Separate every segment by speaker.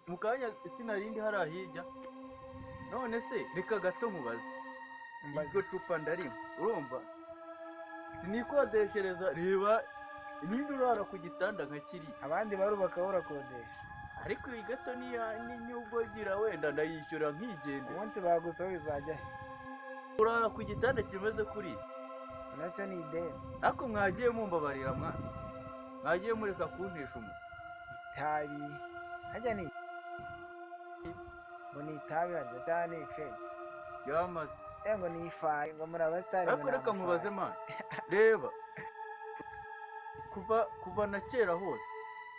Speaker 1: mukanya sinarindi hari ahijya none se reka gato mubaze iryo cupa ndarimo urumva sinikodeshereza reba ninde urara ku gitanda nka kiri
Speaker 2: abandi barubaka urakodesha
Speaker 1: ariko iyi gato n'ubwo gira wenda ndayishyura nkigende
Speaker 2: umunsi bagusaba bizajya he
Speaker 1: urara ku gitanda kimeze kuri
Speaker 2: nacyo ni ideni
Speaker 1: ariko mwagiye mumbabarira mwana mwagiye mureka kuntesha umuntu
Speaker 2: itabi hajya ni ngo ni itabi harya cyane ni ifeni
Speaker 1: yamaze
Speaker 2: ngo ni ifayi ngo muri abasitari
Speaker 1: ariko reka nkubaze mwana reba kuva na kera hose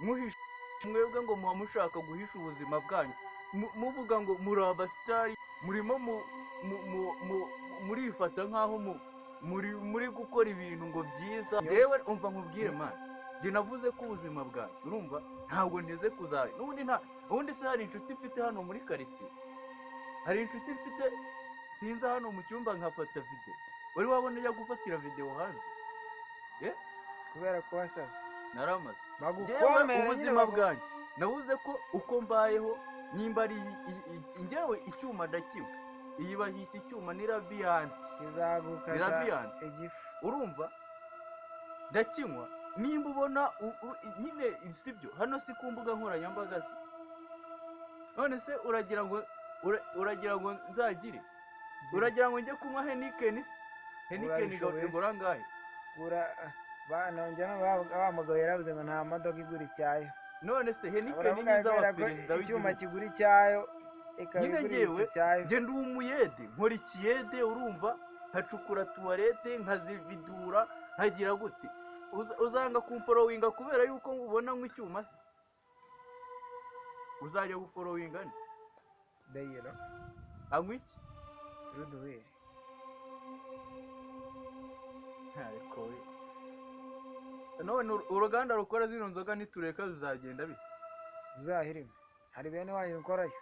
Speaker 1: muhisha mwebwe ngo muba mushaka guhisha ubuzima bwanyu muvuga ngo muri abasitari murimo murifata nk'aho muri gukora ibintu ngo byiza yewe umva nkubwire mwana njye navuze ko ubuzima bwanyu urumva ntabwo nteze kuzabe ubundi se hari inshuti mfite hano muri karitsiye hari inshuti mfite sinza hano mu cyumba nkafata video wari wabona ujya gufatira video hanze
Speaker 2: kubera ko wasaze
Speaker 1: naramaze
Speaker 2: bagukomera
Speaker 1: ubuzima bwanyu navuze ko uko mbayeho nimba ari njyewe icyuma ndakimwe iyi bahita icyuma ni Radiant
Speaker 2: kizagukata igifu
Speaker 1: urumva ndakinywa nimba ubona nyine sibyo hano si ku mbuga nkoranyambaga se none se uragira ngo nzagire uragira ngo njye kunywa Heineken igura ngahe
Speaker 2: bamugabo yaravuze ngo nta modoka igura icyayo
Speaker 1: none se Heineken ni iz'abaperezida w'igihugu
Speaker 2: icyuma kigura icyayo
Speaker 1: nyine ngewe njye ndi umuyede nkora ikiyede urumva nkacukura tuwarete nkazividura nkagira gute uzanga kumforowinga kubera yuko ubona nk'icyuma se uzajya guforowinga ni
Speaker 2: dayiro
Speaker 1: anywa iki
Speaker 2: ruduweri
Speaker 1: ariko we none uruganda rukora zino nzoga nitureka zizagenda bite
Speaker 2: uzahirime hari bene wanyu ukorayo